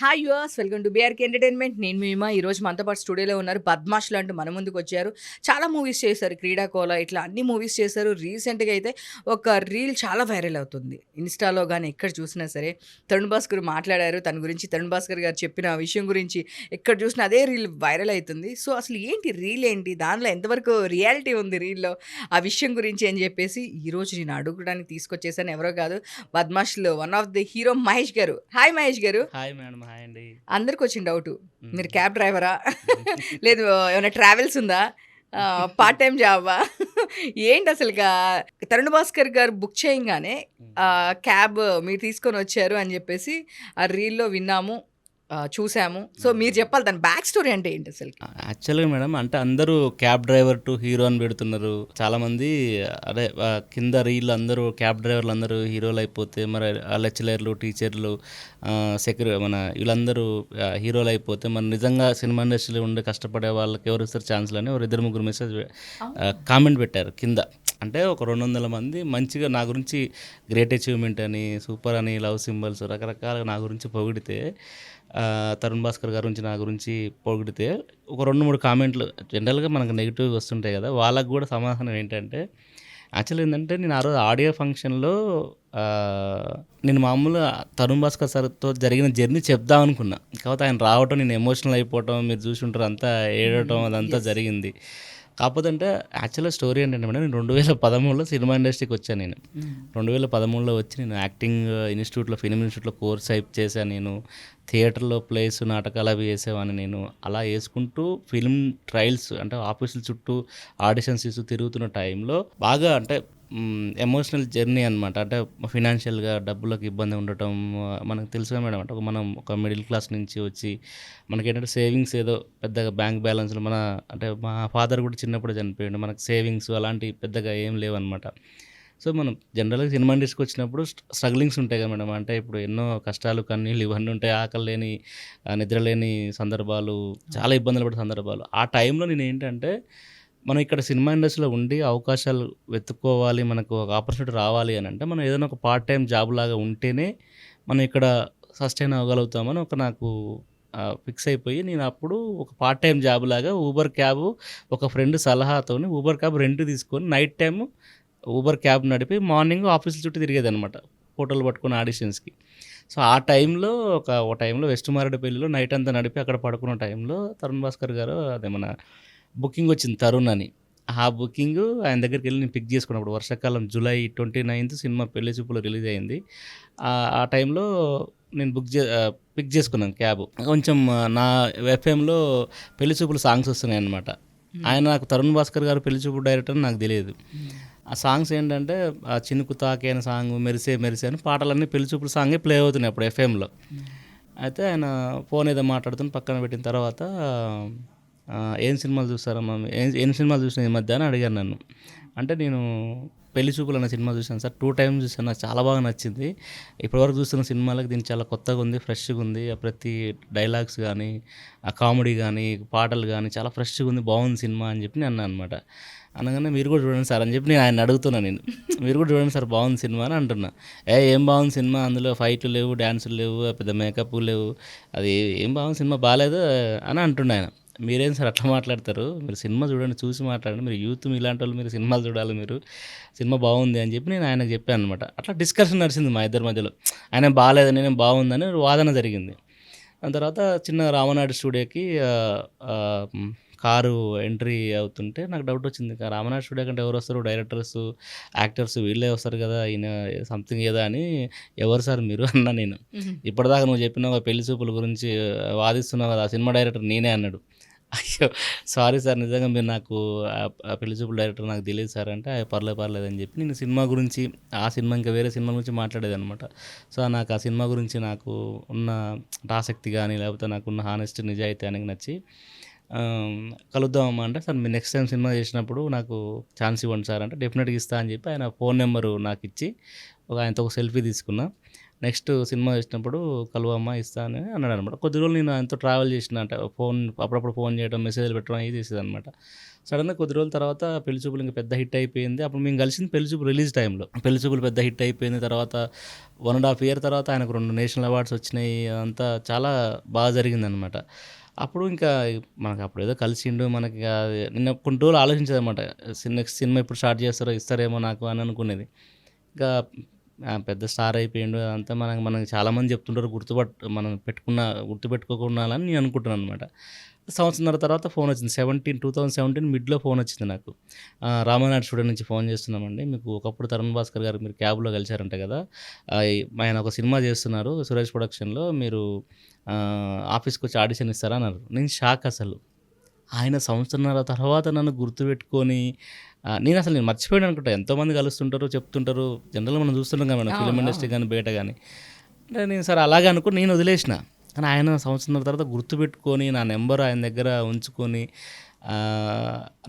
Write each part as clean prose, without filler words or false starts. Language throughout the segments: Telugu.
Hi yours welcome to BRK entertainment. నేను మీ ఉమా. ఈరోజు మనతో పాటు స్టూడియోలో ఉన్నారు. బద్మాష్లు అంటూ మన ముందుకు వచ్చారు. చాలా మూవీస్ చేశారు. క్రీడాకోల ఇట్లా అన్ని మూవీస్ చేశారు. రీసెంట్గా అయితే ఒక రీల్ చాలా వైరల్ అవుతుంది ఇన్స్టాలో కానీ ఎక్కడ చూసినా సరే. తరుణ్ భాస్కర్ మాట్లాడారు తన గురించి. తరుణ్ భాస్కర్ గారు చెప్పిన విషయం గురించి ఎక్కడ చూసినా అదే రీల్ వైరల్ అవుతుంది. సో అసలు ఏంటి రీల్ ఏంటి, దానిలో ఎంతవరకు రియాలిటీ ఉంది రీల్లో, ఆ విషయం గురించి అని చెప్పేసి ఈరోజు నేను అడుగుడానికి తీసుకొచ్చేసాను. ఎవరో కాదు, బద్మాష్లో one of the hero Mahesh గారు. హాయ్ మహేష్ గారు. Hi madam. హాయ్ అండి. అందరికి వచ్చిన డౌట్, మీరు హ్మ్. క్యాబ్ డ్రైవరా లేదు ఏమైనా ట్రావెల్స్ ఉందా, పార్ట్ టైం జాబా ఏంటి అసలు? తరుణ్ భాస్కర్ గారు బుక్ చేయంగానే హ్మ్. క్యాబ్ మీరు తీసుకొని వచ్చారు అని చెప్పేసి ఆ రీల్లో విన్నాము, చూసాము. సో మీరు అవును. చెప్పాలి దాని బ్యాక్ స్టోరీ అంటే ఏంటి అసలు? యాక్చువల్‌గా మేడం అంటే అందరూ క్యాబ్ డ్రైవర్ టు హీరో అని పెడుతున్నారు. చాలామంది అదే కింద రీల్ అందరూ క్యాబ్ డ్రైవర్లు అందరూ హీరోలు అయిపోతే మరి లెక్చరర్లు, టీచర్లు, మన వీళ్ళందరూ హీరోలు అయిపోతే మరి నిజంగా సినిమా ఇండస్ట్రీలో ఉండి కష్టపడే వాళ్ళకి ఎవరు ఇస్తారు ఛాన్స్‌లని ఒక ఇద్దరు ముగ్గురు మెసేజ్ కామెంట్ పెట్టారు కింద. అంటే ఒక 200 మంది మంచిగా నా గురించి గ్రేట్ అచీవ్మెంట్ అని, సూపర్ అని, లవ్ సింబల్స్ రకరకాలుగా నా గురించి పొగిడితే, తరుణ్ భాస్కర్ గారి గురించి నా గురించి పొగిడితే ఒక 2, 3 కామెంట్లు జనరల్‌గా మనకు నెగెటివ్‌గా వస్తుంటాయి కదా! వాళ్ళకి కూడా సమాధానం ఏంటంటే, యాక్చువల్ ఏందంటే నేను ఆ రోజు ఆడియో ఫంక్షన్‌లో నేను మామూలుగా తరుణ్ భాస్కర్ సార్‌తో జరిగిన జర్నీ చెప్దామనుకున్నా. కాకపోతే ఆయన రావటం, నేను ఎమోషనల్ అయిపోవటం మీరు చూసుంటారు, అంతా ఏడవటం అదంతా ఎస్. జరిగింది. కాకపోతే అంటే యాక్చువల్‌గా స్టోరీ ఏంటంటే మేడం, నేను 2013లో సినిమా ఇండస్ట్రీకి వచ్చాను నేను. 2013లో వచ్చి నేను యాక్టింగ్ ఇన్‌స్టిట్యూట్‌లో, ఫిల్మ్ ఇన్‌స్టిట్యూట్‌లో కోర్స్ చేశాను నేను. థియేటర్‌లో ప్లేస్, నాటకాలు అవి వేసేవాడిని నేను. అలా వేసుకుంటూ ఫిల్మ్ ట్రయల్స్ అంటే ఆఫీసుల చుట్టూ ఆడిషన్స్ ఇస్తూ తిరుగుతున్న టైంలో బాగా అంటే ఎమోషనల్ జర్నీ అనమాట. అంటే ఫినాన్షియల్‌గా డబ్బులకు ఇబ్బంది ఉండటం, మనకు తెలుసుగా మేడం. అంటే మనం ఒక మిడిల్ క్లాస్ నుంచి వచ్చి మనకేంటంటే సేవింగ్స్ ఏదో పెద్దగా బ్యాంక్ బ్యాలెన్స్‌లు అంటే మా ఫాదర్ కూడా చిన్నప్పుడే చనిపోయిండు. మనకు సేవింగ్స్ అలాంటివి పెద్దగా ఏం లేవనమాట. సో, మనం జనరల్‌గా సినిమా ఇండస్ట్రీకి వచ్చినప్పుడు స్ట్రగ్లింగ్స్ ఉంటాయి కదా మేడం. అంటే ఇప్పుడు ఎన్నో కష్టాలు, కన్నీళ్ళు ఇవన్నీ ఉంటాయి. ఆకలి లేని, నిద్ర లేని సందర్భాలు, చాలా ఇబ్బందులు పడే సందర్భాలు. ఆ టైంలో నేనేంటంటే, మనం ఇక్కడ సినిమా ఇండస్ట్రీలో ఉండి అవకాశాలు వెతుక్కోవాలి, మనకు ఒక ఆపర్చునిటీ రావాలి అనంటే, మనం ఏదైనా ఒక పార్ట్ టైమ్ జాబ్ లాగా ఉంటేనే మనం ఇక్కడ సస్టైన్ అవ్వగలుగుతామని నాకు ఫిక్స్ అయిపోయి, నేను అప్పుడు ఒక పార్ట్ టైమ్ జాబ్ లాగా ఊబర్ క్యాబ్, ఒక ఫ్రెండ్ సలహాతోని ఊబర్ క్యాబ్ రెంట్‌కి తీసుకొని నైట్ టైము ఊబర్ క్యాబ్ నడిపి మార్నింగ్ ఆఫీసుల చుట్టూ తిరిగేదనమాట, ఫోటోలు పట్టుకొని ఆడిషన్స్‌కి. సో, ఆ టైంలో ఓ టైంలో వెస్ట్ మారేడుపల్లిలో నైట్ అంతా నడిపి అక్కడ పడుకున్న టైంలో తరుణ్ భాస్కర్ గారు అదే మన బుకింగ్ వచ్చింది తరుణ్ అని. ఆ బుకింగు ఆయన దగ్గరికెళ్ళి నేను పిక్ చేసుకున్నప్పుడు వర్షాకాలం జూలై 29 సినిమా పెళ్లి చూపులు రిలీజ్ అయింది. ఆ టైంలో నేను పిక్ చేసుకున్నాను క్యాబ్. కొంచెం నా ఎఫ్ఎంలో పెళ్లి చూపులు సాంగ్స్ వస్తున్నాయన్నమాట. ఆయన నాకు తరుణ్ భాస్కర్ గారు పెళ్లి చూపులు డైరెక్టర్ అని నాకు తెలియదు. ఆ సాంగ్స్ ఏంటంటే 'చినుకు తాకే' అనే సాంగ్, 'మెరిసే మెరిసే' అని పాటలన్నీ పెళ్లి చూపుల సాంగే ప్లే అవుతున్నాయి అప్పుడు ఎఫ్ఎంలో. అయితే ఆయన ఫోన్ ఏదో మాట్లాడుతుని పక్కన పెట్టిన తర్వాత "ఏం సినిమాలు చూస్తారమ్మా? ఏం సినిమాలు చూసినావు ఈ మధ్య" అని అడిగారు నన్ను. అంటే నేను 'పెళ్లి చూపులు' అనే సినిమా చూశాను సార్. 2 టైమ్స్ చూశాను. నాకు చాలా బాగా నచ్చింది. ఇప్పటివరకు చూస్తున్న సినిమాలకి దీనికి చాలా కొత్తగా ఉంది, ఫ్రెష్‌గా ఉంది. ప్రతి డైలాగ్స్ గానీ, ఆ కామెడీ గానీ, పాటలు గానీ చాలా ఫ్రెష్‌గా ఉంది, బాగుంది సినిమా అని చెప్పి నేను అన్నా అనమాట. అనగానే "మీరు కూడా చూడండి సార్" అని చెప్పి నేను ఆయన్ని అడుగుతున్నా నేను. "మీరు కూడా చూడండి సార్, బాగుంది సినిమా" అని అంటున్నా. ఏం బాగుంది సినిమా, అందులో ఫైట్లు లేవు, డాన్సులు లేవు, పెద్ద మేకప్‌లు లేవు, అది ఏం బాగుంది సినిమా, బాలేదు అని అంటుండు ఆయన. "మీరేం సార్ అట్లా మాట్లాడతారు? మీరు సినిమా చూడండి, చూసి మాట్లాడండి. మీరు యూత్, మీలాంటోళ్ళు మీరు సినిమాలు చూడాలి మీరు. సినిమా బాగుంది" అని చెప్పి నేను ఆయనకు చెప్పాను అనమాట. అట్లా డిస్కషన్ నడిచింది మా ఇద్దరి మధ్యలో. ఆయనేం బాలేదు, నేనేం బాగుందని వాదన జరిగింది. దాని తర్వాత చిన్నగా రామనాయుడు స్టూడియోకి కారు ఎంట్రీ అవుతుంటే నాకు డౌట్ వచ్చింది. రామనాయుడు స్టూడియో కంటే ఎవరొస్తారు, డైరెక్టర్స్, యాక్టర్స్ వీళ్ళే వస్తారు కదా! ఈయన సంథింగ్ ఏదో అని, "ఎవరు సార్ మీరు" అన్నా నేను. "ఇప్పటిదాకా నువ్వు చెప్పినావు పెళ్లి చూపుల గురించి వాదిస్తున్నావు కదా! ఆ సినిమా డైరెక్టర్ నేనే" అన్నాడు. అయ్యో! సారీ సార్, నిజంగా మీరు నాకు ఆ పెళ్లి చూపుల డైరెక్టర్ నాకు తెలీదు సార్ అంటే, పర్లేదు పర్లేదు" అని చెప్పి నేను సినిమా గురించి, ఆ సినిమా ఇంకా వేరే సినిమా గురించి మాట్లాడేదనమాట. సో, నాకు ఆ సినిమా గురించి నాకు ఉన్న ఆసక్తి గానీ, లేకపోతే నాకున్న హానెస్టీ, నిజాయితీ ఆయనకి నచ్చి కలుద్దామమ్మా అంటే, "సార్ మీరు నెక్స్ట్ టైమ్ సినిమా చేసినప్పుడు నాకు ఛాన్స్ ఇవ్వండి సార్" అంటే, "డెఫినెట్‌గా ఇస్తా" అని చెప్పి ఆయన ఫోన్ నెంబరు నాకిచ్చి ఆయనతో ఒక సెల్ఫీ తీసుకున్నా. నెక్స్ట్ సినిమా చేసినప్పుడు కలువమ్మ ఇస్తా అని అన్నాడు అనమాట. కొద్ది రోజులు నేను ఆయనతో ట్రావెల్ చేసిన అంటే అప్పుడప్పుడు ఫోన్ చేయడం, మెసేజ్లు పెట్టడం ఇది చేసేదనమాట. సడన్గా కొద్ది రోజుల తర్వాత పెళ్లి చూపులు ఇంకా పెద్ద హిట్ అయిపోయింది. అప్పుడు మేము కలిసింది పెళ్లి చూపులు రిలీజ్ టైంలో. పెళ్లి చూపులు పెద్ద హిట్ అయిపోయింది. తర్వాత 1.5 ఇయర్ తర్వాత ఆయనకు 2 నేషనల్ అవార్డ్స్ వచ్చినాయి. అదంతా చాలా బాగా జరిగిందనమాట. అప్పుడు ఇంకా మనకు అప్పుడు ఏదో కలిసిండు మనకి నిన్న కొన్ని రోజులు ఆలోచించేదనమాట. నెక్స్ట్ సినిమా ఎప్పుడు స్టార్ట్ చేస్తారో ఇస్తారేమో నాకు అని అనుకునేది. ఇంకా పెద్ద స్టార్ అయిపోయిండు అదంతా మనకి చాలామంది చెప్తుంటారు మనం గుర్తుపెట్టుకోకుండా అని నేను అనుకుంటున్నాను అనమాట. సంవత్సరంన్నర తర్వాత ఫోన్ వచ్చింది. 2017 మిడ్లో ఫోన్ వచ్చింది నాకు. రామానాయుడు స్టూడియో నుంచి ఫోన్ చేస్తున్నామండి. మీకు ఒకప్పుడు తరుణ్ భాస్కర్ గారు మీరు క్యాబ్లో కలిశారంట కదా, ఆయన ఒక సినిమా చేస్తున్నారు సురేష్ ప్రొడక్షన్లో, మీరు ఆఫీస్కి వచ్చి ఆడిషన్ ఇస్తారా అన్నారు. నేను షాక్ అసలు. ఆయన సంవత్సరంన్నర తర్వాత నన్ను గుర్తుపెట్టుకొని నేను మర్చిపోయాను అనుకుంటా. ఎంతోమంది కలుస్తుంటారు, చెప్తుంటారు. జనరల్గా మనం చూస్తుంటాం కదా మనం ఫిలిం ఇండస్ట్రీ కానీ బయట కానీ. అంటే నేను సరే అలాగే అనుకుని నేను వదిలేసిన. కానీ ఆయన సంవత్సరం తర్వాత గుర్తుపెట్టుకొని నా నెంబర్ ఆయన దగ్గర ఉంచుకొని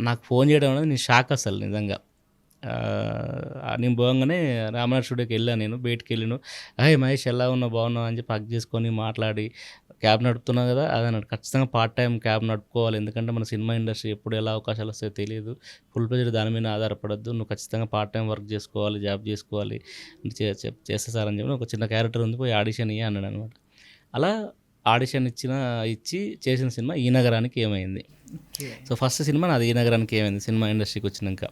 నాకు ఫోన్ చేయడం అనేది నేను షాక్ అసలు నిజంగా. నేను పోగానే రామానాయుడు స్టూడియోకి వెళ్ళాను, నేను బయటికి వెళ్ళాను. అయ్యే మహేష్ ఎలా ఉన్నావు, బాగున్నావు అని చెప్పి హగ్ చేసుకొని మాట్లాడి, క్యాబ్ నడుపుతున్నావు కదా అది అన్నాడు. ఖచ్చితంగా పార్ట్ టైం క్యాబ్ నడుపుకోవాలి, ఎందుకంటే మన సినిమా ఇండస్ట్రీ ఎప్పుడు ఎలా అవకాశాలు వస్తాయో తెలియదు. ఫుల్ ప్రెజర్ దాని మీద ఆధారపడద్దు, నువ్వు ఖచ్చితంగా పార్ట్ టైం వర్క్ చేసుకోవాలి, జాబ్ చేసుకోవాలి చేస్తా సార్ అని చెప్పి ఒక చిన్న క్యారెక్టర్ ఉంది, పోయి ఆడిషన్ ఇయ్యి అన్నాడు అనమాట. అలా ఆడిషన్ ఇచ్చి చేసిన సినిమా ఈ నగరానికి ఏమైంది. సో ఫస్ట్ సినిమా నాది ఈ నగరానికి ఏమైంది సినిమా ఇండస్ట్రీకి వచ్చినాక.